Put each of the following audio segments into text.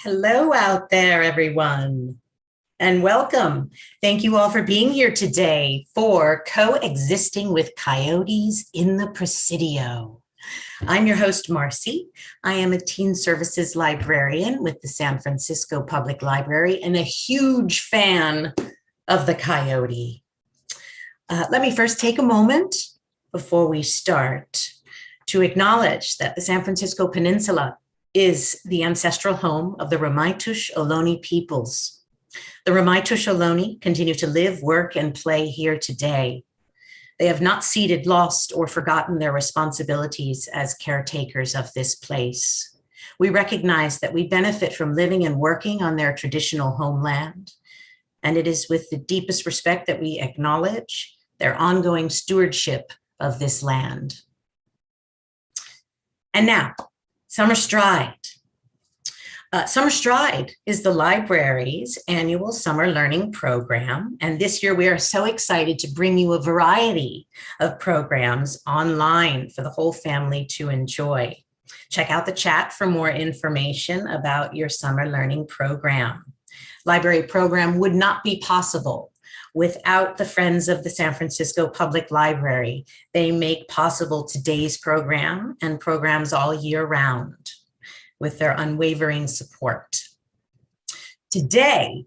Hello out there, everyone, and welcome. Thank you all for being here today for Coexisting with Coyotes in the Presidio. I'm your host, Marcy. I am a teen services librarian with the San Francisco Public Library and a huge fan of the Coyote. Let me first take a moment before we start to acknowledge that the San Francisco Peninsula is the ancestral home of the Ramaytush Ohlone peoples. The Ramaytush Ohlone continue to live, work, and play here today. They have not ceded, lost, or forgotten their responsibilities as caretakers of this place. We recognize that we benefit from living and working on their traditional homeland, and it is with the deepest respect that we acknowledge their ongoing stewardship of this land. And now, Summer Stride. Summer Stride is the library's annual summer learning program. And this year we are so excited to bring you a variety of programs online for the whole family to enjoy. Check out the chat for more information about your summer learning program. Library program would not be possible without the Friends of the San Francisco Public Library. They make possible today's program and programs all year round with their unwavering support. Today,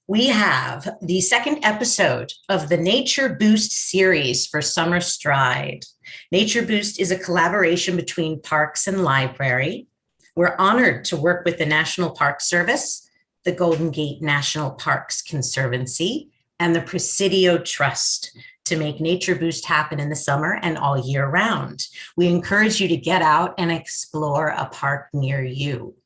we have the second episode of the Nature Boost series for Summer Stride. Nature Boost is a collaboration between Parks and Library. We're honored to work with the National Park Service, the Golden Gate National Parks Conservancy, and the Presidio Trust to make Nature Boost happen in the summer and all year round. We encourage you to get out and explore a park near you.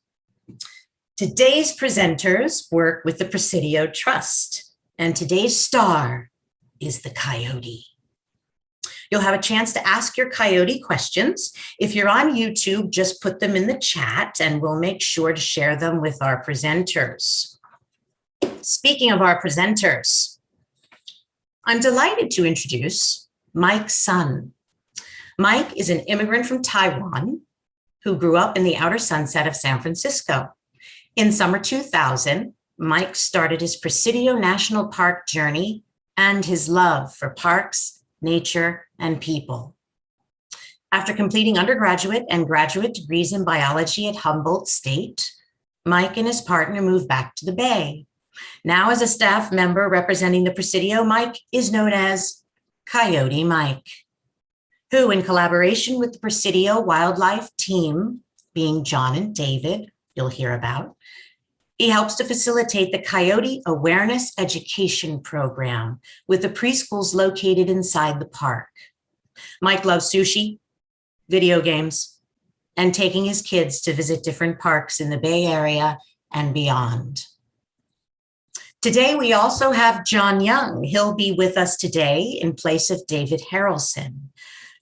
Today's presenters work with the Presidio Trust, and today's star is the Coyote. You'll have a chance to ask your Coyote questions. If you're on YouTube, just put them in the chat and we'll make sure to share them with our presenters. Speaking of our presenters, I'm delighted to introduce Mike Sun. Mike is an immigrant from Taiwan who grew up in the outer sunset of San Francisco. In summer 2000, Mike started his Presidio National Park journey and his love for parks, nature, and people. After completing undergraduate and graduate degrees in biology at Humboldt State, Mike and his partner moved back to the Bay. Now, as a staff member representing the Presidio, Mike is known as Coyote Mike, who, in collaboration with the Presidio Wildlife team, being John and David, you'll hear about, he helps to facilitate the Coyote Awareness Education Program with the preschools located inside the park. Mike loves sushi, video games, and taking his kids to visit different parks in the Bay Area and beyond. Today, we also have John Young. He'll be with us today in place of David Harelson.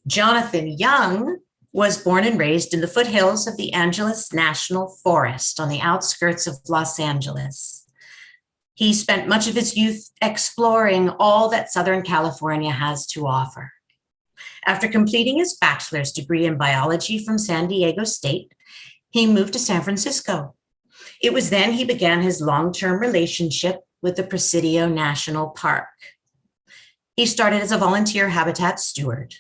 Jonathan Young was born and raised in the foothills of the Angeles National Forest on the outskirts of Los Angeles. He spent much of his youth exploring all that Southern California has to offer. After completing his bachelor's degree in biology from San Diego State, he moved to San Francisco. It was then he began his long-term relationship with the Presidio National Park. He started as a volunteer habitat steward.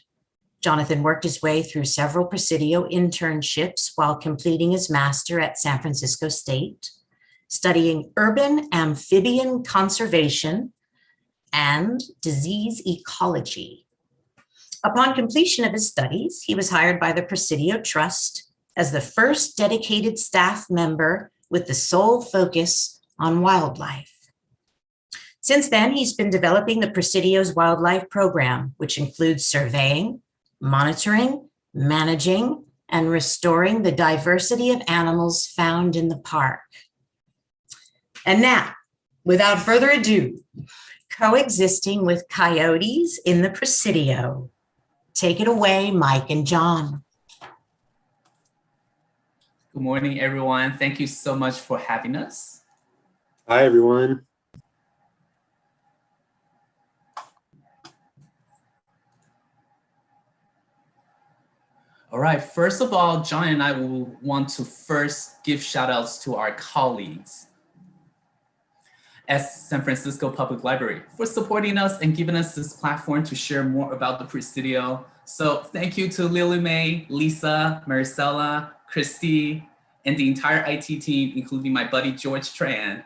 Jonathan worked his way through several Presidio internships while completing his master at San Francisco State, studying urban amphibian conservation and disease ecology. Upon completion of his studies, he was hired by the Presidio Trust as the first dedicated staff member with the sole focus on wildlife. Since then, he's been developing the Presidio's wildlife program, which includes surveying, monitoring, managing, and restoring the diversity of animals found in the park. And now, without further ado, coexisting with coyotes in the Presidio. Take it away, Mike and John. Good morning, everyone. Thank you so much for having us. Hi, everyone. All right, first of all, John and I will want to first give shout outs to our colleagues at San Francisco Public Library for supporting us and giving us this platform to share more about the Presidio. So thank you to Lily Mae, Lisa, Maricela, Christy, and the entire IT team, including my buddy George Tran.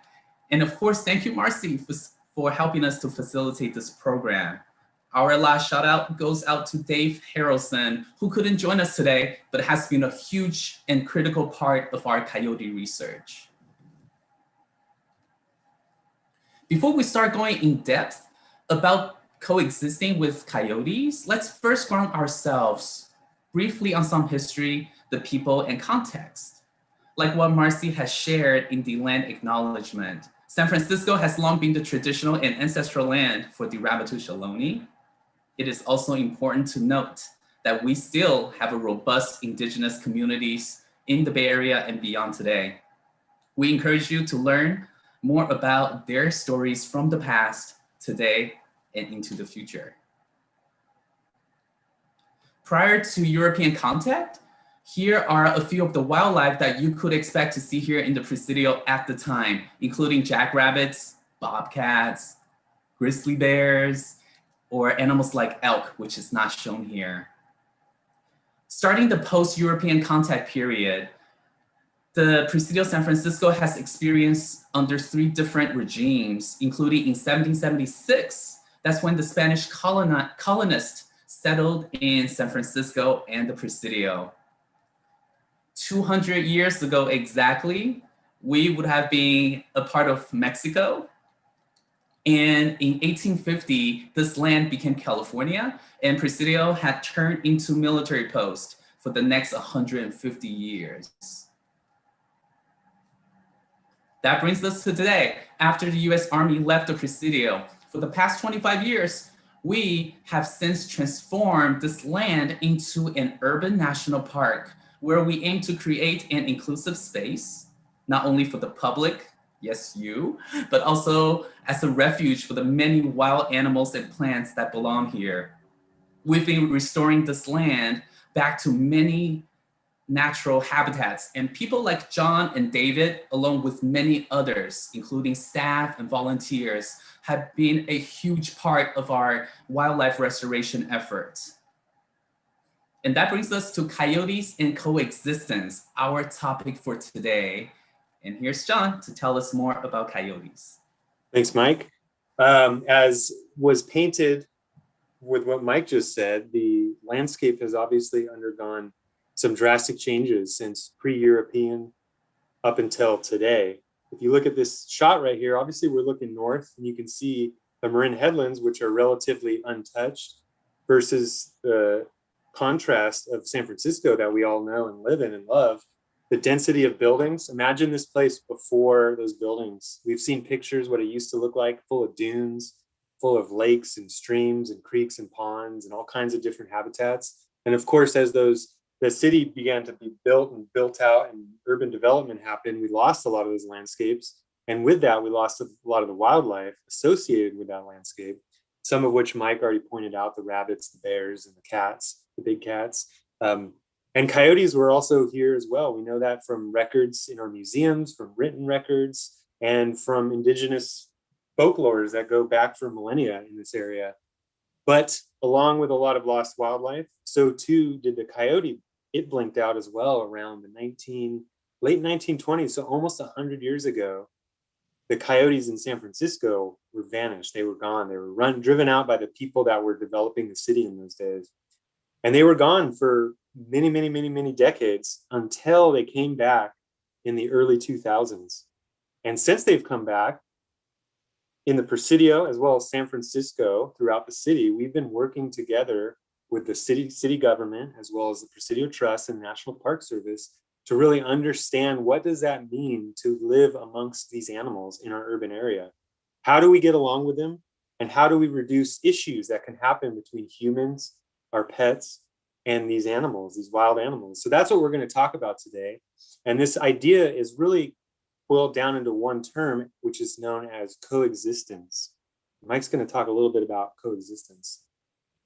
And of course, thank you, Marcy, for helping us to facilitate this program. Our last shout out goes out to Dave Harelson, who couldn't join us today, but has been a huge and critical part of our Coyote research. Before we start going in depth about coexisting with coyotes, let's first ground ourselves briefly on some history, the people, and context. Like what Marcy has shared in the land acknowledgement, San Francisco has long been the traditional and ancestral land for the Rabbitosh Ohlone. It is also important to note that we still have a robust indigenous communities in the Bay Area and beyond today. We encourage you to learn more about their stories from the past, today, and into the future. Prior to European contact, here are a few of the wildlife that you could expect to see here in the Presidio at the time, including jackrabbits, bobcats, grizzly bears, or animals like elk, which is not shown here. Starting the post-European contact period, the Presidio San Francisco has experienced under 3 different regimes, including in 1776, that's when the Spanish colonists settled in San Francisco and the Presidio. 200 years ago exactly, we would have been a part of Mexico. And in 1850, this land became California, and Presidio had turned into military post for the next 150 years. That brings us to today. After the US Army left the Presidio, for the past 25 years, we have since transformed this land into an urban national park where we aim to create an inclusive space, not only for the public, yes, you, but also as a refuge for the many wild animals and plants that belong here. We've been restoring this land back to many natural habitats, and people like John and David, along with many others, including staff and volunteers, have been a huge part of our wildlife restoration efforts. And that brings us to coyotes and coexistence, our topic for today. And here's John to tell us more about coyotes. Thanks, Mike. As was painted with what Mike just said, the landscape has obviously undergone some drastic changes since pre-European up until today. If you look at this shot right here, obviously we're looking north and you can see the Marin headlands, which are relatively untouched, versus the contrast of San Francisco that we all know and live in and love. The density of buildings. Imagine this place before those buildings. We've seen pictures what it used to look like, full of dunes, full of lakes and streams and creeks and ponds and all kinds of different habitats. And of course, as the city began to be built and built out and urban development happened, we lost a lot of those landscapes. And with that, we lost a lot of the wildlife associated with that landscape, some of which Mike already pointed out, the rabbits, the bears, and the cats, the big cats. And coyotes were also here as well. We know that from records in our museums, from written records, and from indigenous folklores that go back for millennia in this area. But along with a lot of lost wildlife, so too did the coyote. It blinked out as well around the late 1920s, so almost 100 years ago. The coyotes in San Francisco were vanished. They were gone. They were driven out by the people that were developing the city in those days. And they were gone for many decades until they came back in the early 2000s. And since they've come back, in the Presidio, as well as San Francisco, throughout the city, we've been working together with the city government, as well as the Presidio Trust and National Park Service, to really understand what does that mean to live amongst these animals in our urban area. How do we get along with them? And how do we reduce issues that can happen between humans, our pets, and these animals, these wild animals? So that's what we're going to talk about today. And this idea is really boiled down into one term, which is known as coexistence. Mike's going to talk a little bit about coexistence.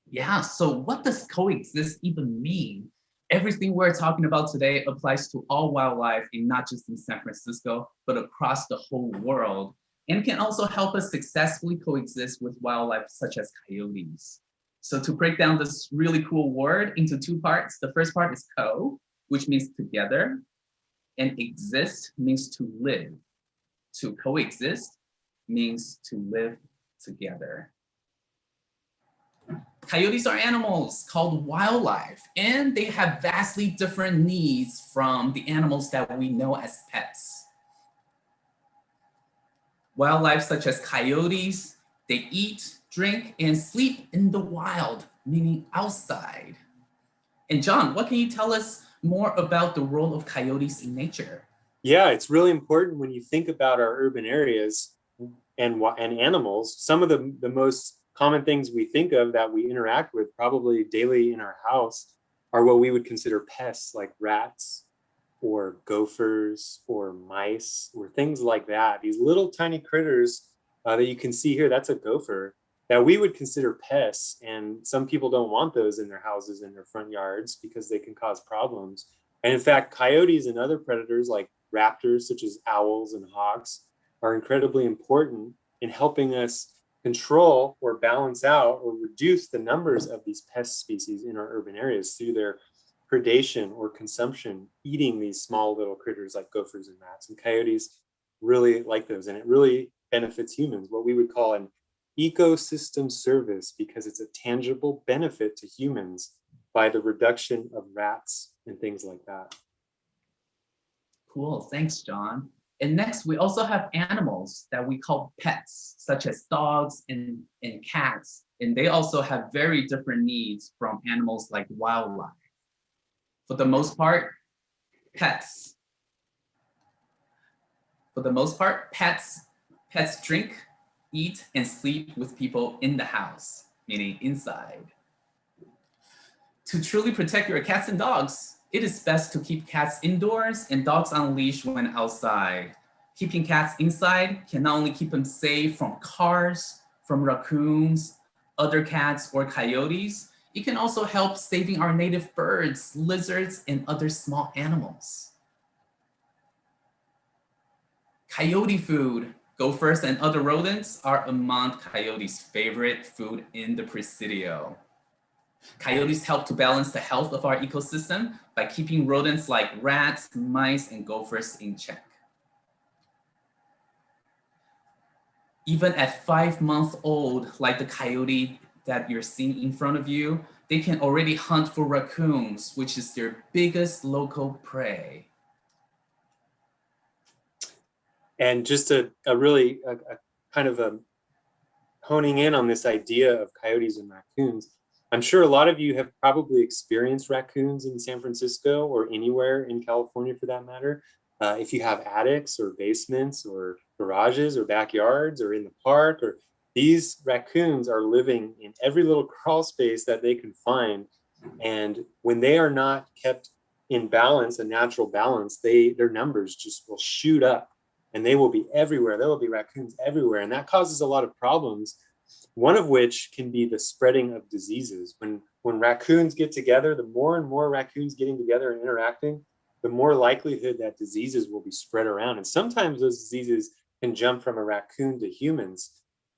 Yeah, so what does coexist even mean? Everything we're talking about today applies to all wildlife, and not just in San Francisco, but across the whole world, and can also help us successfully coexist with wildlife such as coyotes. So to break down this really cool word into two parts, the first part is co, which means together, and exist means to live. To coexist means to live together. Coyotes are animals called wildlife, and they have vastly different needs from the animals that we know as pets. Wildlife such as coyotes, they eat, drink, and sleep in the wild, meaning outside. And John, what can you tell us more about the role of coyotes in nature? Yeah, it's really important when you think about our urban areas and animals. Some of the most common things we think of that we interact with probably daily in our house are what we would consider pests, like rats or gophers or mice or things like that. These little tiny critters that you can see here, that's a gopher, that we would consider pests. And some people don't want those in their houses, in their front yards, because they can cause problems. And in fact, coyotes and other predators like raptors, such as owls and hawks, are incredibly important in helping us control or balance out or reduce the numbers of these pest species in our urban areas through their predation or consumption, eating these small little critters like gophers and rats. And coyotes really like those, and it really benefits humans, what we would call an ecosystem service, because it's a tangible benefit to humans by the reduction of rats and things like that. Cool, thanks, John. And next, we also have animals that we call pets, such as dogs and cats. And they also have very different needs from animals like wildlife. For the most part, pets drink, eat, and sleep with people in the house, meaning inside. To truly protect your cats and dogs, it is best to keep cats indoors and dogs on leash when outside. Keeping cats inside can not only keep them safe from cars, from raccoons, other cats, or coyotes, it can also help saving our native birds, lizards, and other small animals. Coyote food. Gophers and other rodents are among coyotes' favorite food in the Presidio. Coyotes help to balance the health of our ecosystem by keeping rodents like rats, mice, and gophers in check. Even at 5 months old, like the coyote that you're seeing in front of you, they can already hunt for raccoons, which is their biggest local prey. And just a kind of a honing in on this idea of coyotes and raccoons, I'm sure a lot of you have probably experienced raccoons in San Francisco or anywhere in California for that matter. If you have attics or basements or garages or backyards or in the park, or these raccoons are living in every little crawl space that they can find. And when they are not kept in balance, a natural balance, their numbers just will shoot up, and they will be everywhere. There will be raccoons everywhere. And that causes a lot of problems, one of which can be the spreading of diseases. When raccoons get together, the more and more raccoons getting together and interacting, the more likelihood that diseases will be spread around. And sometimes those diseases can jump from a raccoon to humans.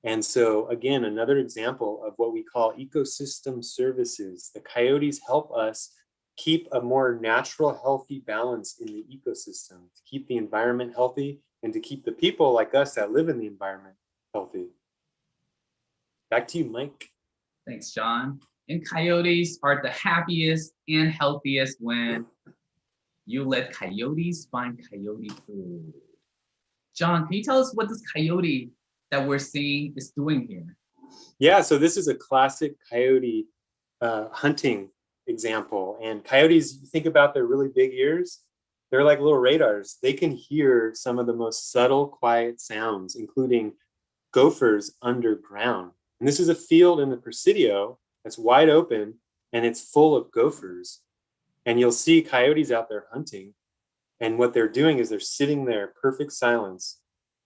And so again, another example of what we call ecosystem services. The coyotes help us keep a more natural, healthy balance in the ecosystem, to keep the environment healthy and to keep the people like us that live in the environment healthy. Back to you, Mike. Thanks, John. And coyotes are the happiest and healthiest when you let coyotes find coyote food. John, can you tell us what this coyote that we're seeing is doing here? Yeah, so this is a classic coyote hunting example. And coyotes, you think about their really big ears, they're like little radars. They can hear some of the most subtle, quiet sounds, including gophers underground. And this is a field in the Presidio that's wide open, and it's full of gophers. And you'll see coyotes out there hunting. And what they're doing is they're sitting there, perfect silence,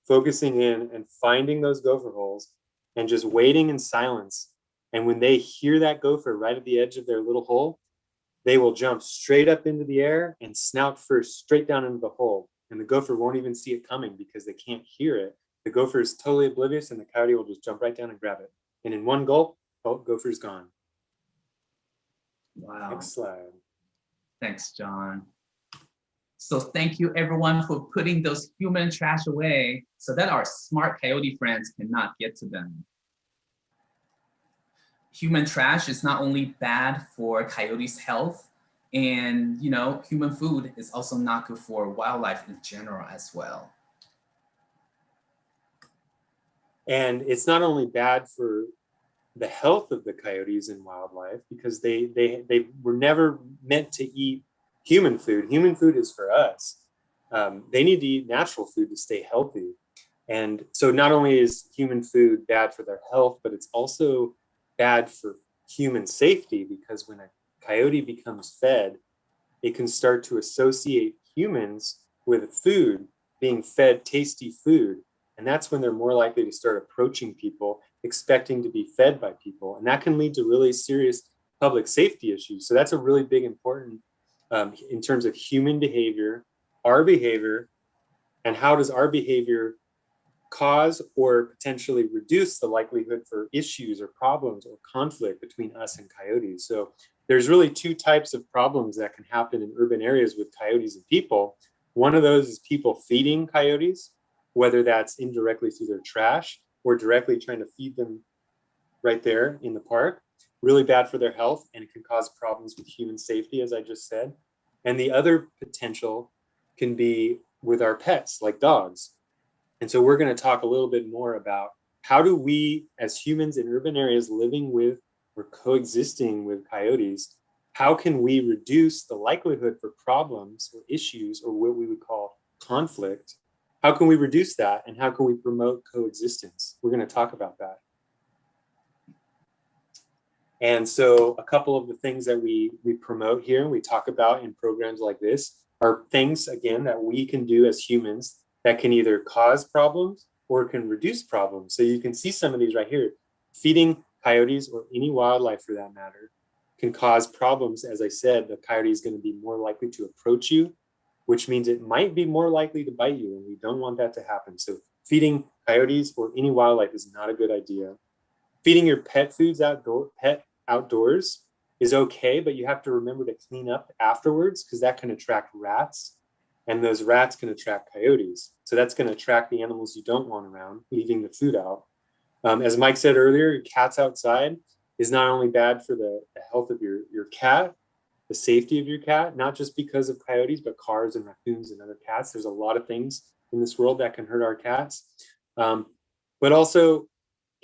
focusing in and finding those gopher holes and just waiting in silence. And when they hear that gopher right at the edge of their little hole, they will jump straight up into the air and snout first straight down into the hole. And the gopher won't even see it coming because they can't hear it. The gopher is totally oblivious, and the coyote will just jump right down and grab it. And in one gulp, oh, gopher's gone. Wow. Next slide. Thanks, John. So thank you everyone for putting those human trash away so that our smart coyote friends cannot get to them. Human trash is not only bad for coyotes' health, and human food is also not good for wildlife in general as well. And it's not only bad for the health of the coyotes and wildlife, because they were never meant to eat human food. Human food is for us. They need to eat natural food to stay healthy. And so not only is human food bad for their health, but it's also bad for human safety, because when a coyote becomes fed, it can start to associate humans with food, being fed tasty food. And that's when they're more likely to start approaching people, expecting to be fed by people. And that can lead to really serious public safety issues. So that's a really big important in terms of human behavior, our behavior, and how does our behavior cause or potentially reduce the likelihood for issues or problems or conflict between us and coyotes. So there's really two types of problems that can happen in urban areas with coyotes and people. One of those is people feeding coyotes, whether that's indirectly through their trash or directly trying to feed them right there in the park. Really bad for their health, and it can cause problems with human safety, as I just said. And the other potential can be with our pets, like dogs. And so we're going to talk a little bit more about how do we, as humans in urban areas living with or coexisting with coyotes, how can we reduce the likelihood for problems or issues, or what we would call conflict? How can we reduce that, and how can we promote coexistence? We're going to talk about that. And so a couple of the things that we promote here and we talk about in programs like this are things, again, that we can do as humans that can either cause problems or can reduce problems. So you can see some of these right here. Feeding coyotes, or any wildlife for that matter, can cause problems. As I said, the coyote is going to be more likely to approach you, which means it might be more likely to bite you, and we don't want that to happen. So feeding coyotes or any wildlife is not a good idea. Feeding your pet foods outdoors is okay, but you have to remember to clean up afterwards, because that can attract rats, and those rats can attract coyotes. So that's going to attract the animals you don't want around, leaving the food out. As Mike said earlier, cats outside is not only bad for the health of your cat, the safety of your cat, not just because of coyotes, but cars and raccoons and other cats. There's a lot of things in this world that can hurt our cats. But also,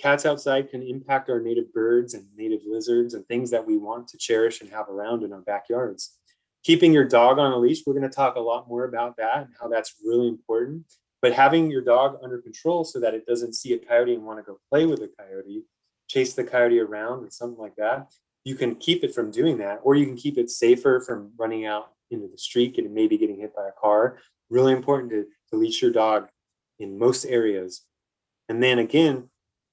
cats outside can impact our native birds and native lizards and things that we want to cherish and have around in our backyards. Keeping your dog on a leash, we're going to talk a lot more about that and how that's really important. But having your dog under control so that it doesn't see a coyote and want to go play with a coyote, chase the coyote around or something like that, you can keep it from doing that, or you can keep it safer from running out into the street and maybe getting hit by a car. Really important to leash your dog in most areas. And then again,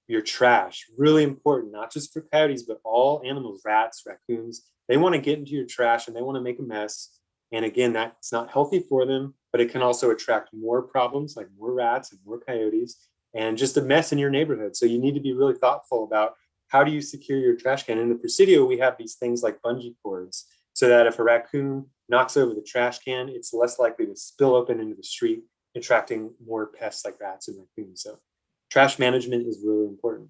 your trash, really important, not just for coyotes, but all animals, rats, raccoons. They want to get into your trash and they want to make a mess. And again, that's not healthy for them, but it can also attract more problems, like more rats and more coyotes, and just a mess in your neighborhood. So you need to be really thoughtful about how do you secure your trash can. In the Presidio, we have these things like bungee cords, so that if a raccoon knocks over the trash can, it's less likely to spill open into the street, attracting more pests like rats and raccoons. So trash management is really important.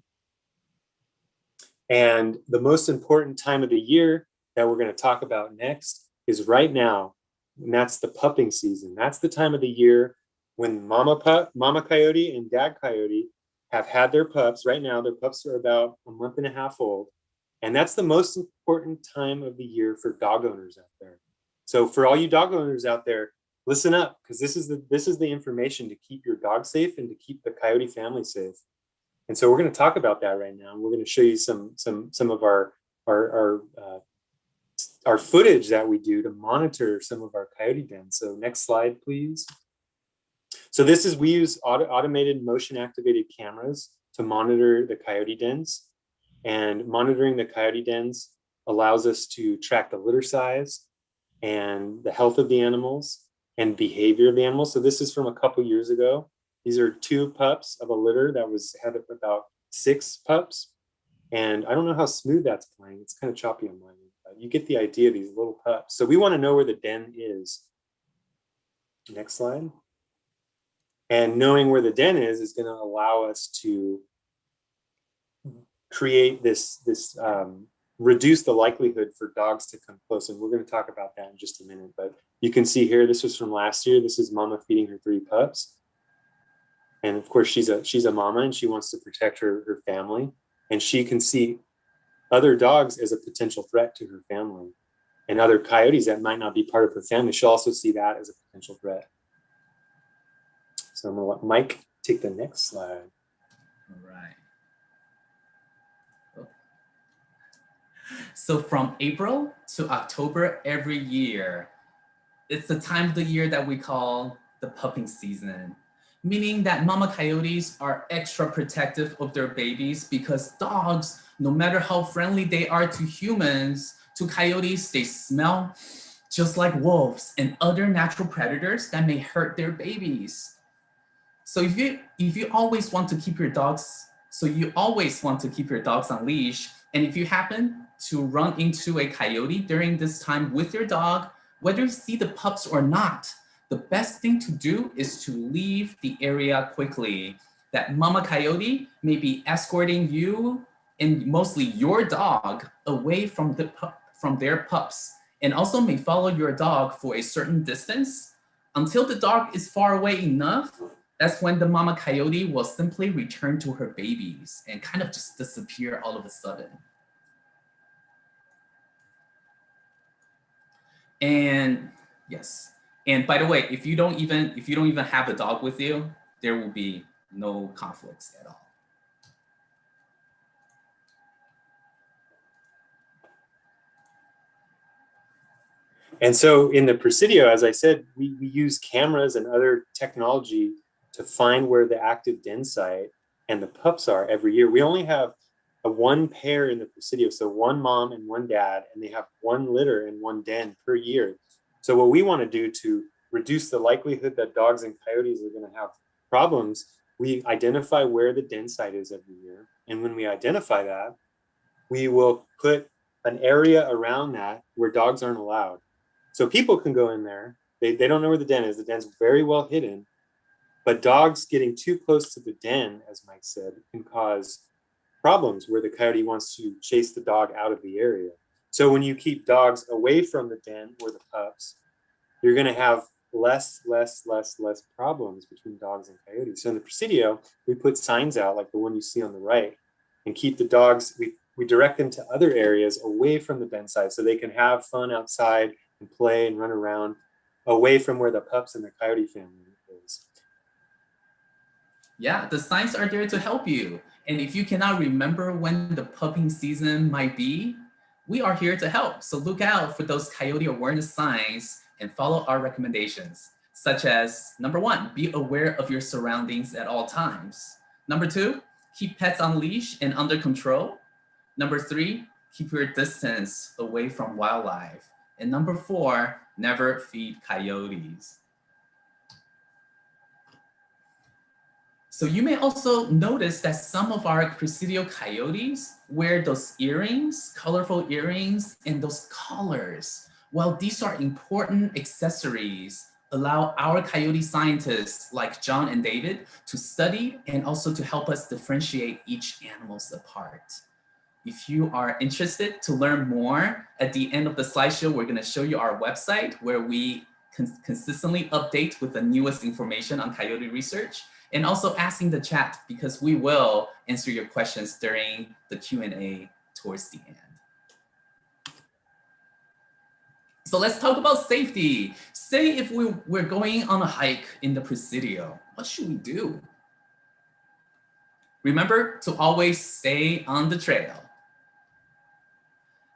And the most important time of the year that we're going to talk about next is right now, and that's the pupping season. That's the time of the year when mama coyote and dad coyote have had their pups. Right now, their pups are about a month and a half old. And that's the most important time of the year for dog owners out there. So for all you dog owners out there, listen up, because this is the information to keep your dog safe and to keep the coyote family safe. And so we're going to talk about that right now. We're going to show you some of our footage that we do to monitor some of our coyote dens. So next slide, please. So we use automated motion activated cameras to monitor the coyote dens. And monitoring the coyote dens allows us to track the litter size and the health of the animals and behavior of the animals. So this is from a couple years ago. These are 2 pups of a litter that had about 6 pups. And I don't know how smooth that's playing. It's kind of choppy on mine, but you get the idea of these little pups. So we want to know where the den is. Next slide. And knowing where the den is going to allow us to create reduce the likelihood for dogs to come close. And we're going to talk about that in just a minute. But you can see here, this was from last year. This is mama feeding her 3 pups. And of course, she's a mama and she wants to protect her family. And she can see other dogs as a potential threat to her family. And other coyotes that might not be part of her family, she'll also see that as a potential threat. So I'm going to let Mike take the next slide. All right. So from April to October every year, it's the time of the year that we call the pupping season, meaning that mama coyotes are extra protective of their babies because dogs, no matter how friendly they are to humans, to coyotes, they smell just like wolves and other natural predators that may hurt their babies. So if you always want to keep your dogs, on leash, and if you happen to run into a coyote during this time with your dog, whether you see the pups or not, the best thing to do is to leave the area quickly. That mama coyote may be escorting you and mostly your dog away from their pups, and also may follow your dog for a certain distance until the dog is far away enough. That's when the mama coyote will simply return to her babies and kind of just disappear all of a sudden. And yes, and by the way, if you don't even have a dog with you, there will be no conflicts at all. And so in the Presidio, as I said, we use cameras and other technology to find where the active den site and the pups are every year. We only have one pair in the Presidio, so 1 mom and 1 dad, and they have 1 litter and 1 den per year. So what we want to do to reduce the likelihood that dogs and coyotes are going to have problems, we identify where the den site is every year. And when we identify that, we will put an area around that where dogs aren't allowed. So people can go in there. They don't know where the den is. The den's very well hidden. But dogs getting too close to the den, as Mike said, can cause problems where the coyote wants to chase the dog out of the area. So when you keep dogs away from the den or the pups, you're going to have less problems between dogs and coyotes. So in the Presidio, we put signs out like the one you see on the right and keep the dogs, we direct them to other areas away from the den site so they can have fun outside and play and run around away from where the pups and the coyote family is. Yeah, the signs are there to help you. And if you cannot remember when the pupping season might be, we are here to help. So look out for those coyote awareness signs and follow our recommendations, such as number 1, be aware of your surroundings at all times. Number 2, keep pets on leash and under control. Number 3, keep your distance away from wildlife. And number 4, never feed coyotes. So you may also notice that some of our Presidio coyotes wear those earrings, colorful earrings, and those collars. While these are important accessories, allow our coyote scientists like John and David to study and also to help us differentiate each animals apart. If you are interested to learn more, at the end of the slideshow, we're going to show you our website where we consistently update with the newest information on coyote research, and also asking the chat because we will answer your questions during the Q&A towards the end. So let's talk about safety. Say if we're going on a hike in the Presidio, what should we do? Remember to always stay on the trail.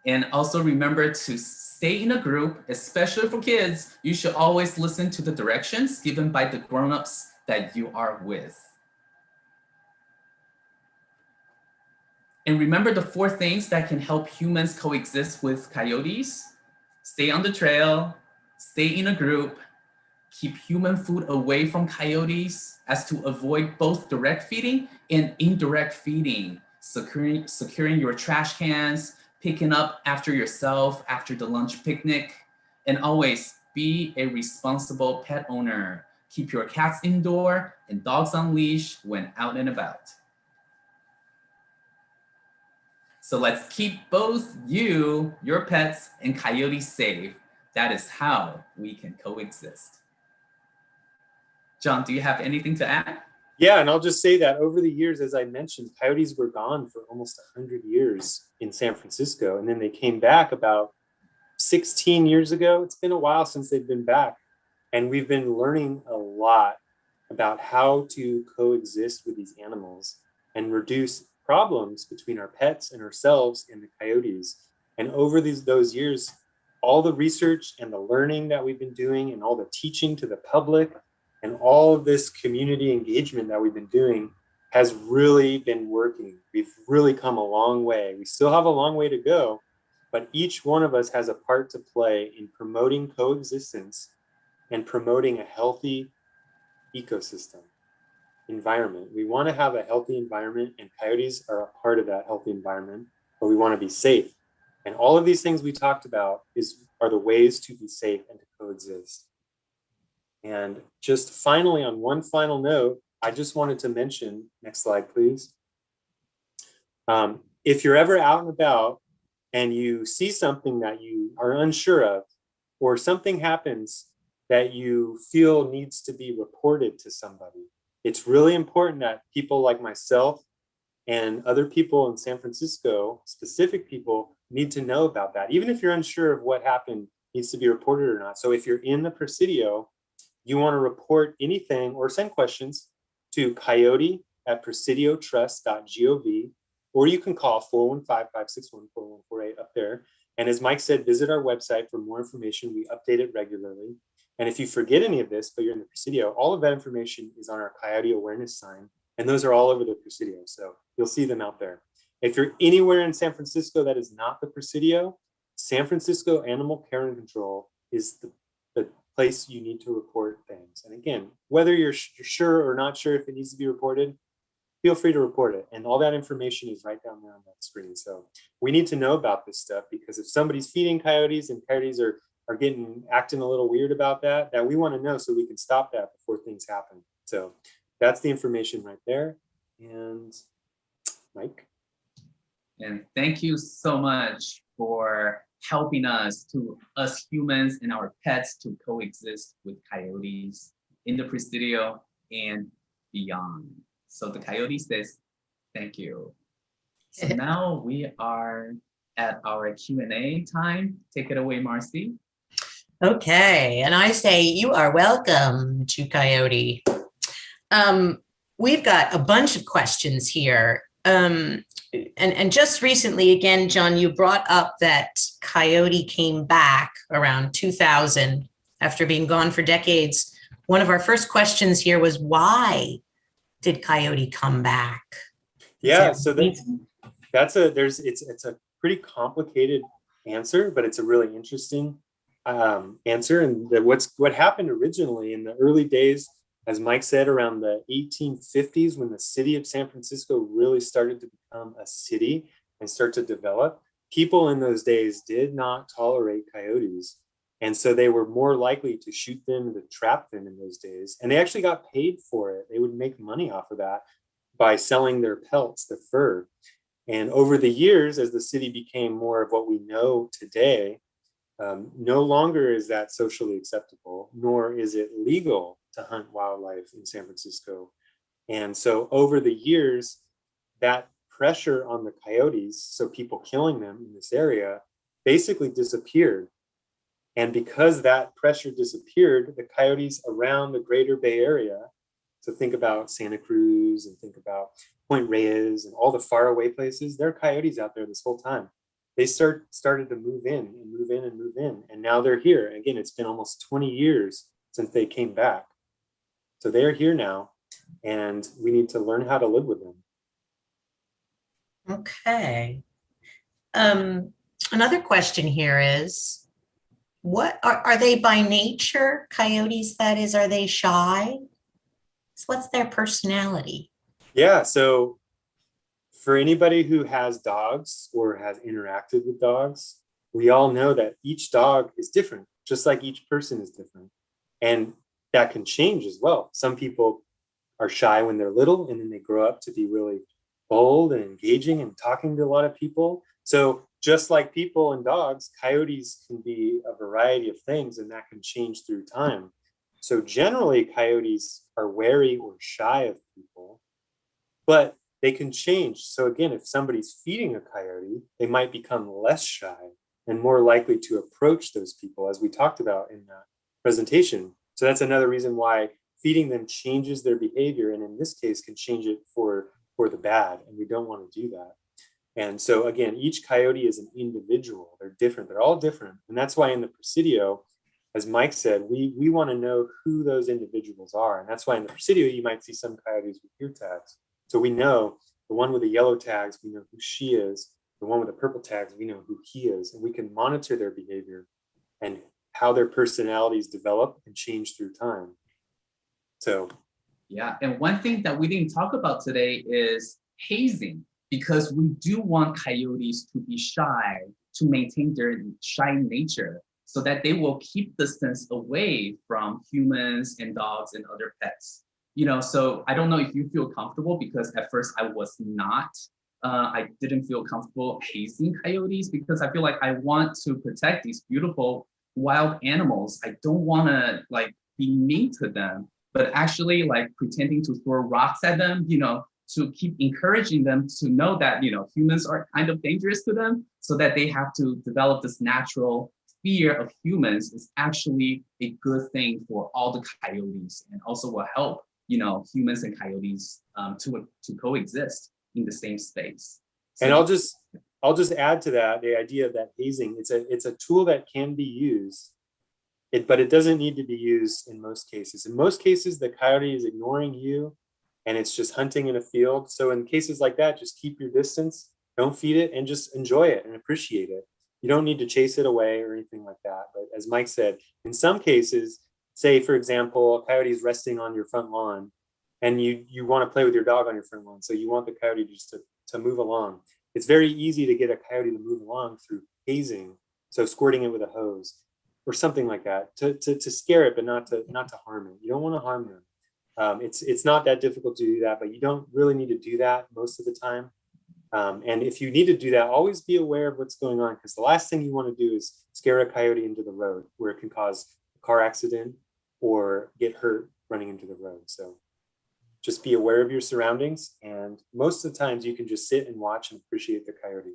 And also remember to stay in a group, especially for kids. You should always listen to the directions given by the grown-ups that you are with. And remember the 4 things that can help humans coexist with coyotes? Stay on the trail, stay in a group, keep human food away from coyotes as to avoid both direct feeding and indirect feeding, securing your trash cans, picking up after yourself after the lunch picnic, and always be a responsible pet owner. Keep your cats indoor and dogs on leash when out and about. So let's keep both you, your pets, and coyotes safe. That is how we can coexist. John, do you have anything to add? Yeah, and I'll just say that over the years, as I mentioned, coyotes were gone for almost 100 years in San Francisco, and then they came back about 16 years ago. It's been a while since they've been back, and we've been learning a lot about how to coexist with these animals and reduce problems between our pets and ourselves and the coyotes. And over those years, all the research and the learning that we've been doing and all the teaching to the public and all of this community engagement that we've been doing has really been working. We've really come a long way. We still have a long way to go, but each one of us has a part to play in promoting coexistence and promoting a healthy ecosystem environment. We want to have a healthy environment, and coyotes are a part of that healthy environment, but we want to be safe. And all of these things we talked about are the ways to be safe and to coexist. And just finally, on one final note, I just wanted to mention, next slide, please. If you're ever out and about and you see something that you are unsure of, or something happens that you feel needs to be reported to somebody, it's really important that people like myself and other people in San Francisco, specific people, need to know about that. Even if you're unsure of what happened needs to be reported or not. So if you're in the Presidio, you want to report anything or send questions to coyote@presidiotrust.gov, or you can call 415-561-4148 up there. And as Mike said, visit our website for more information. We update it regularly. And if you forget any of this, but you're in the Presidio, all of that information is on our Coyote awareness sign. And those are all over the Presidio. So you'll see them out there. If you're anywhere in San Francisco that is not the Presidio, San Francisco Animal Care and Control is the place you need to report things. And again, whether you're sure or not sure if it needs to be reported, feel free to report it. And all that information is right down there on that screen. So we need to know about this stuff, because if somebody's feeding coyotes and coyotes are acting a little weird about that we want to know, so we can stop that before things happen. So that's the information right there. And Mike. And thank you so much for helping us humans and our pets to coexist with coyotes in the Presidio and beyond. So the Coyote says, thank you. So now we are at our Q&A time. Take it away, Marcy. Okay, and I say you are welcome to Coyote. We've got a bunch of questions here. And just recently, again, John, you brought up that Coyote came back around 2000 after being gone for decades. One of our first questions here was, why did Coyote come back? Yeah, so it's a pretty complicated answer, but it's a really interesting answer. And what happened originally in the early days, as Mike said, around the 1850s, when the city of San Francisco really started to become a city and start to develop, people in those days did not tolerate coyotes. And so they were more likely to shoot them, to trap them in those days. And they actually got paid for it. They would make money off of that by selling their pelts, the fur. And over the years, as the city became more of what we know today, no longer is that socially acceptable, nor is it legal to hunt wildlife in San Francisco. And so over the years, that pressure on the coyotes, so people killing them in this area, basically disappeared. And because that pressure disappeared, the coyotes around the greater Bay Area, so think about Santa Cruz and think about Point Reyes and all the faraway places, there are coyotes out there this whole time. They started to move in and move in and move in. And now they're here. Again, it's been almost 20 years since they came back. So they're here now, and we need to learn how to live with them. Okay. Another question here is, what are they by nature, coyotes, that is, are they shy? What's their personality? Yeah, so for anybody who has dogs or has interacted with dogs, we all know that each dog is different, just like each person is different. And that can change as well. Some people are shy when they're little, and then they grow up to be really bold and engaging and talking to a lot of people. So just like people and dogs, coyotes can be a variety of things, and that can change through time. So generally, coyotes are wary or shy of people, but they can change. So again, if somebody's feeding a coyote, they might become less shy and more likely to approach those people, as we talked about in the presentation. So that's another reason why feeding them changes their behavior, and in this case can change it for the bad, and we don't want to do that. And so again, each coyote is an individual. They're different. They're all different. And that's why in the Presidio, as Mike said, we want to know who those individuals are. And that's why in the Presidio, you might see some coyotes with ear tags. So we know the one with the yellow tags, we know who she is. The one with the purple tags, we know who he is. And we can monitor their behavior and how their personalities develop and change through time. So yeah, and one thing that we didn't talk about today is hazing, because we do want coyotes to be shy, to maintain their shy nature, so that they will keep distance away from humans and dogs and other pets. So I don't know if you feel comfortable, because at first I was not. I didn't feel comfortable hazing coyotes, because I feel like I want to protect these beautiful wild animals. I don't want to be mean to them, but actually pretending to throw rocks at them, to keep encouraging them to know that, humans are kind of dangerous to them, so that they have to develop this natural fear of humans is actually a good thing for all the coyotes, and also will help, humans and coyotes to coexist in the same space. So, and I'll just add to that the idea of that hazing. It's a tool that can be used, but it doesn't need to be used in most cases. In most cases, the coyote is ignoring you and it's just hunting in a field. So in cases like that, just keep your distance, don't feed it, and just enjoy it and appreciate it. You don't need to chase it away or anything like that. But as Mike said, in some cases, say, for example, a coyote is resting on your front lawn and you want to play with your dog on your front lawn. So you want the coyote just to move along. It's very easy to get a coyote to move along through hazing. So squirting it with a hose or something like that to scare it, but not to harm it. You don't want to harm them. It's not that difficult to do that, but you don't really need to do that most of the time. And if you need to do that, always be aware of what's going on, because the last thing you want to do is scare a coyote into the road where it can cause a car accident or get hurt running into the road. So just be aware of your surroundings. And most of the times you can just sit and watch and appreciate the coyote.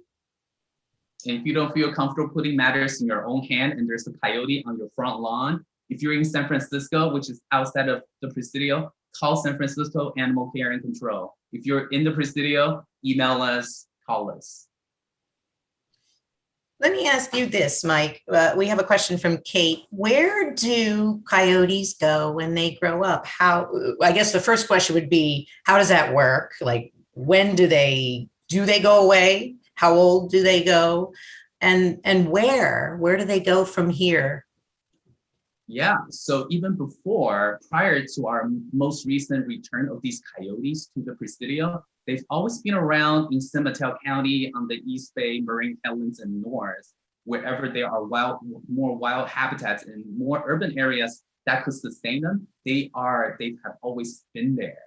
And if you don't feel comfortable putting matters in your own hand and there's a coyote on your front lawn, if you're in San Francisco, which is outside of the Presidio, call San Francisco Animal Care and Control. If you're in the Presidio, email us, call us. Let me ask you this, Mike. We have a question from Kate. Where do coyotes go when they grow up? I guess the first question would be, how does that work? Like, when do they go away? How old do they go? And where do they go from here? Yeah, so even prior to our most recent return of these coyotes to the Presidio, they've always been around in San Mateo County on the East Bay, Marin Headlands, and north, wherever there are more wild habitats and more urban areas that could sustain them. They have always been there.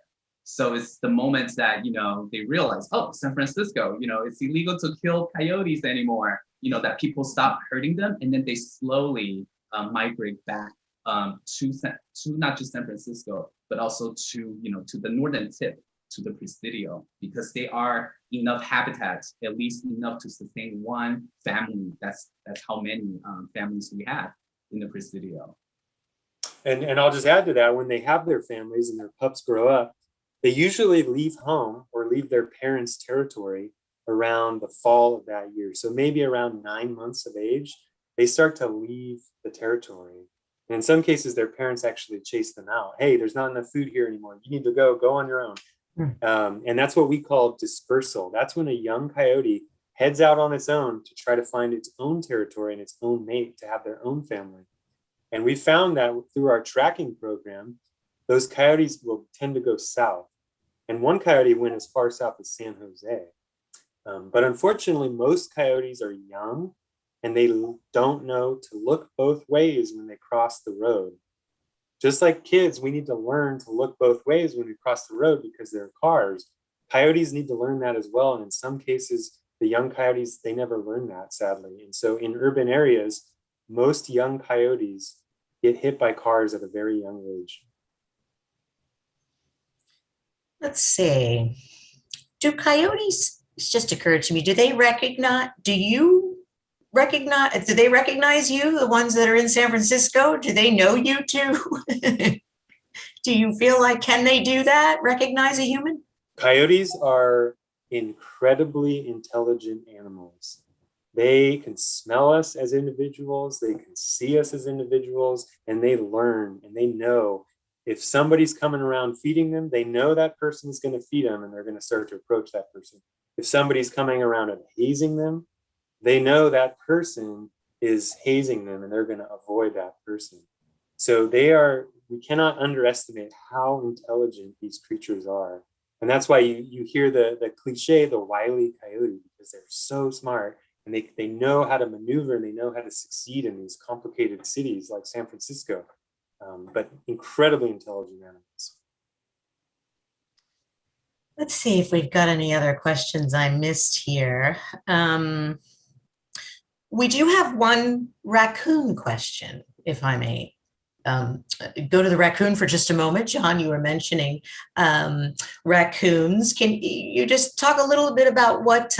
So it's the moment that, they realize, oh, San Francisco, it's illegal to kill coyotes anymore, that people stop hurting them, and then they slowly migrate back to not just San Francisco, but also to the northern tip, to the Presidio, because they are enough habitats, at least enough to sustain one family. That's how many families we have in the Presidio. And I'll just add to that, when they have their families and their pups grow up, they usually leave home or leave their parents' territory around the fall of that year. So maybe around 9 months of age, they start to leave the territory. And in some cases, their parents actually chase them out. Hey, there's not enough food here anymore. You need to go on your own. And that's what we call dispersal. That's when a young coyote heads out on its own to try to find its own territory and its own mate to have their own family. And we found that through our tracking program, those coyotes will tend to go south. And one coyote went as far south as San Jose. But unfortunately, most coyotes are young and they don't know to look both ways when they cross the road. Just like kids, we need to learn to look both ways when we cross the road because there are cars. Coyotes need to learn that as well. And in some cases, the young coyotes, they never learn that, sadly. And so in urban areas, most young coyotes get hit by cars at a very young age. Let's see. Do coyotes, it's just occurred to me, do they recognize you, the ones that are in San Francisco? Do they know you too? Do you feel like, can they do that? Recognize a human? Coyotes are incredibly intelligent animals. They can smell us as individuals, they can see us as individuals, and they learn and they know if somebody's coming around feeding them, they know that person is going to feed them and they're going to start to approach that person. If somebody's coming around and hazing them, they know that person is hazing them and they're going to avoid that person. So we cannot underestimate how intelligent these creatures are. And that's why you hear the cliche, the wily coyote, because they're so smart and they know how to maneuver and they know how to succeed in these complicated cities like San Francisco, but incredibly intelligent animals. Let's see if we've got any other questions I missed here. We do have one raccoon question, if I may. Go to the raccoon for just a moment. John, you were mentioning raccoons. Can you just talk a little bit about what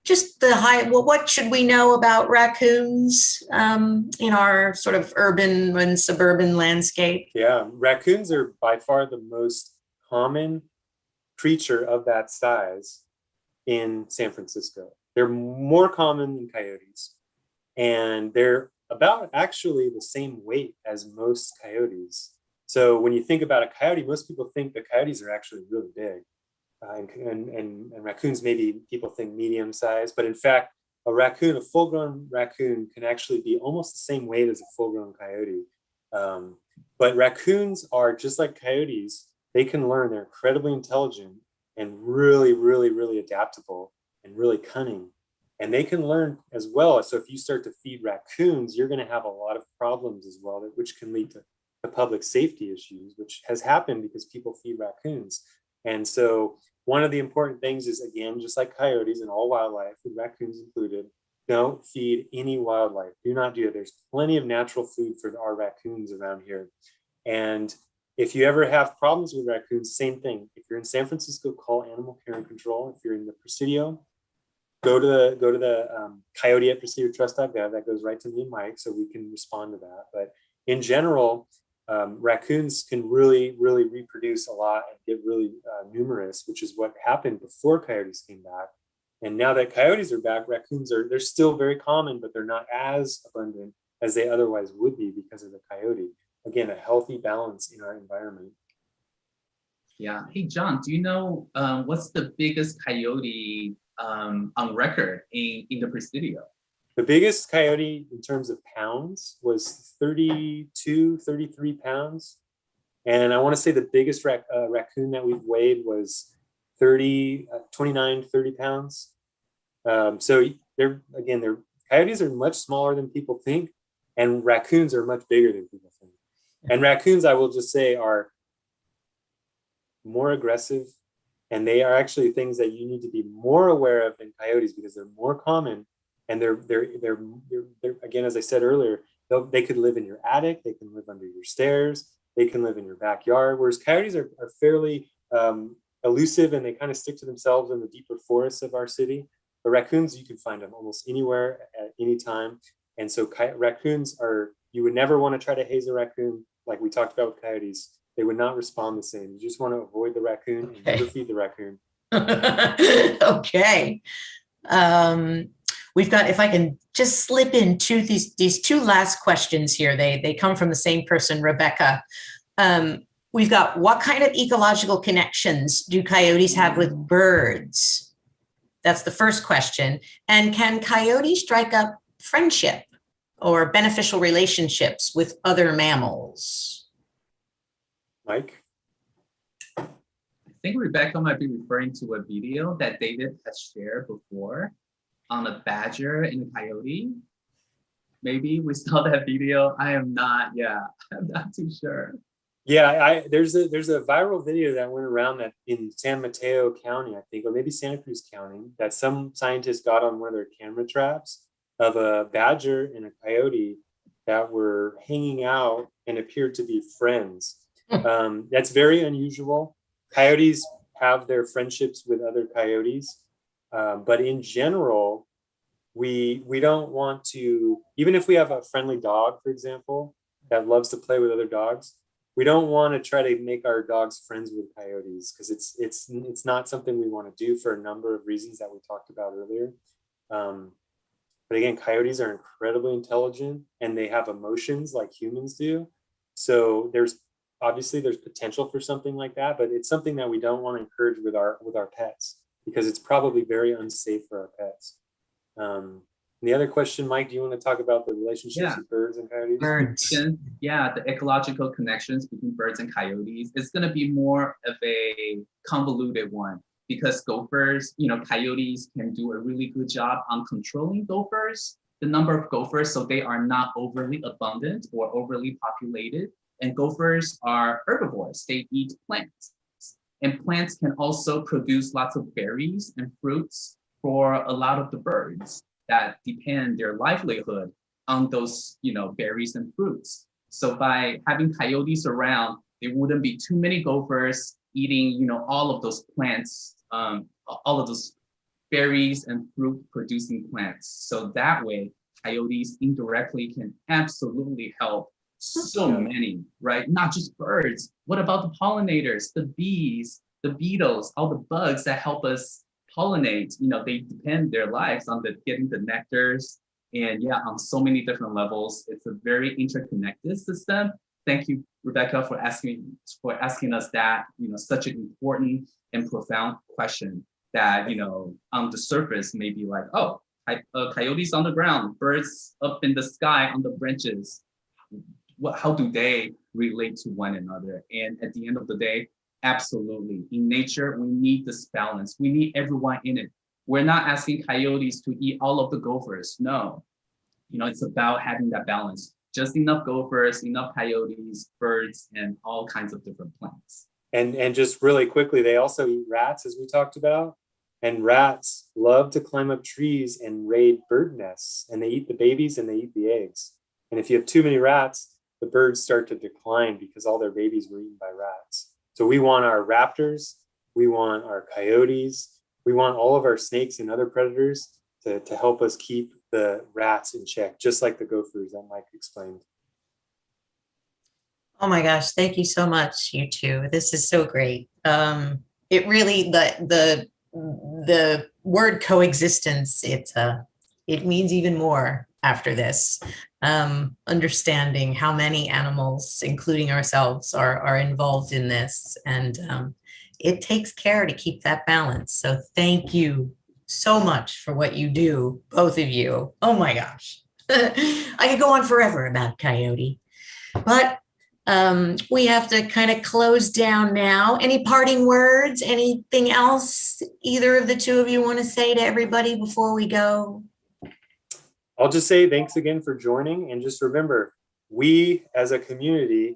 what should we know about raccoons in our sort of urban and suburban landscape? Yeah, raccoons are by far the most common creature of that size in San Francisco. They're more common than coyotes, and they're about actually the same weight as most coyotes. So when you think about a coyote, most people think the coyotes are actually really big. And raccoons, maybe people think medium size, but in fact, a full-grown raccoon can actually be almost the same weight as a full-grown coyote. But raccoons are just like coyotes. They can learn. They're incredibly intelligent and really, really, really adaptable and really cunning. And they can learn as well. So if you start to feed raccoons, you're going to have a lot of problems as well, which can lead to public safety issues, which has happened because people feed raccoons. And so one of the important things is, again, just like coyotes and all wildlife, with raccoons included, don't feed any wildlife. Do not do it. There's plenty of natural food for our raccoons around here. And if you ever have problems with raccoons, same thing. If you're in San Francisco, call Animal Care and Control. If you're in the Presidio, go to the Coyote at Presidio Trust.gov. That goes right to me and Mike, so we can respond to that. But in general, raccoons can really, really reproduce a lot and get really numerous, which is what happened before coyotes came back. And now that coyotes are back, they're still very common, but they're not as abundant as they otherwise would be because of the coyote. Again, a healthy balance in our environment. Yeah. Hey, John, do you know what's the biggest coyote on record in the Presidio? The biggest coyote in terms of pounds was 32, 33 pounds. And I want to say the biggest raccoon that we've weighed was 29, 30 pounds. So coyotes are much smaller than people think, and raccoons are much bigger than people think. And raccoons, I will just say, are more aggressive, and they are actually things that you need to be more aware of than coyotes because they're more common. And they're again, as I said earlier, they could live in your attic, they can live under your stairs, they can live in your backyard, whereas coyotes are fairly elusive and they kind of stick to themselves in the deeper forests of our city. But raccoons, you can find them almost anywhere at any time. And so raccoons you would never want to try to haze a raccoon like we talked about with coyotes. They would not respond the same. You just want to avoid the raccoon and never feed the raccoon. Okay. We've got, if I can just slip in these two last questions here. They come from the same person, Rebecca. we've got what kind of ecological connections do coyotes have with birds? That's the first question. And can coyotes strike up friendship or beneficial relationships with other mammals? Mike? I think Rebecca might be referring to a video that David has shared before on a badger and a coyote. Maybe we saw that video. I'm not too sure. Yeah, there's a viral video that went around that in San Mateo County, I think, or maybe Santa Cruz County, that some scientists got on one of their camera traps of a badger and a coyote that were hanging out and appeared to be friends. That's very unusual. Coyotes have their friendships with other coyotes, but in general, we don't want to, even if we have a friendly dog, for example, that loves to play with other dogs, we don't want to try to make our dogs friends with coyotes, because it's not something we want to do for a number of reasons that we talked about earlier. But again, coyotes are incredibly intelligent and they have emotions like humans do. So there's potential for something like that, but it's something that we don't want to encourage with our pets, because it's probably very unsafe for our pets. The other question, Mike, do you want to talk about the relationships with birds and coyotes? Birds. Yeah, the ecological connections between birds and coyotes. It's going to be more of a convoluted one, because gophers, coyotes can do a really good job on controlling gophers, the number of gophers, so they are not overly abundant or overly populated. And gophers are herbivores. They eat plants. And plants can also produce lots of berries and fruits for a lot of the birds that depend their livelihood on those, berries and fruits. So by having coyotes around, there wouldn't be too many gophers eating, all of those plants, all of those berries and fruit producing plants. So that way, coyotes indirectly can absolutely help so many, right? Not just birds. What about the pollinators, the bees, the beetles, all the bugs that help us pollinate? They depend their lives on getting the nectars, and on so many different levels. It's a very interconnected system. Thank you, Rebecca, for asking us that, such an important and profound question that, on the surface may be like, oh, coyotes on the ground, birds up in the sky on the branches. How do they relate to one another? And at the end of the day, absolutely. In nature, we need this balance. We need everyone in it. We're not asking coyotes to eat all of the gophers. No, it's about having that balance. Just enough gophers, enough coyotes, birds, and all kinds of different plants. And just really quickly, they also eat rats, as we talked about. And rats love to climb up trees and raid bird nests. And they eat the babies and they eat the eggs. And if you have too many rats, the birds start to decline because all their babies were eaten by rats. So we want our raptors, we want our coyotes, we want all of our snakes and other predators to help us keep the rats in check, just like the gophers that Mike explained. Oh my gosh, thank you so much, you two. This is so great. It really, the word coexistence, it means even more after this. Understanding how many animals, including ourselves, are involved in this, and it takes care to keep that balance. So thank you so much for what you do, both of you. Oh my gosh. I could go on forever about Coyote, but we have to kind of close down now. Any parting words? Anything else either of the two of you want to say to everybody before we go? I'll just say thanks again for joining. And just remember, we as a community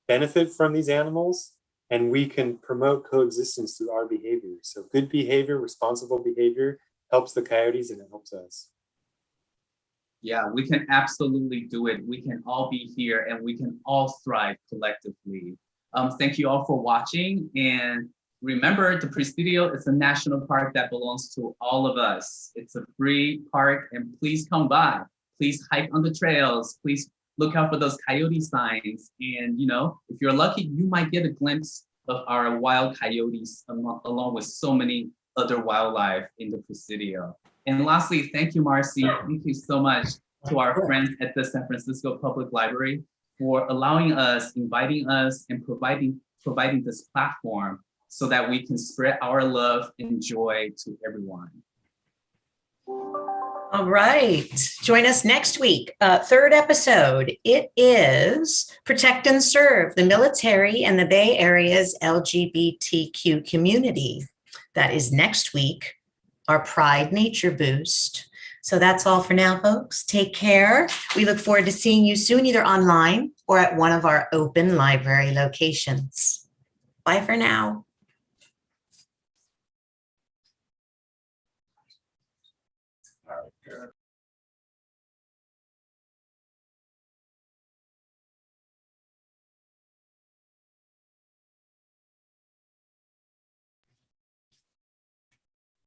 benefit from these animals, and we can promote coexistence through our behavior. So good behavior, responsible behavior helps the coyotes and it helps us. Yeah, we can absolutely do it. We can all be here and we can all thrive collectively. Thank you all for watching. And remember, the Presidio is a national park that belongs to all of us. It's a free park, and please come by. Please hike on the trails. Please look out for those coyote signs. And if you're lucky, you might get a glimpse of our wild coyotes along with so many other wildlife in the Presidio. And lastly, thank you, Marcy. Thank you so much to our friends at the San Francisco Public Library for allowing us, inviting us, and providing providing this platform so that we can spread our love and joy to everyone. All right. Join us next week. Third episode. It is Protect and Serve the Military and the Bay Area's LGBTQ community. That is next week, our Pride Nature Boost. So that's all for now, folks. Take care. We look forward to seeing you soon, either online or at one of our open library locations. Bye for now.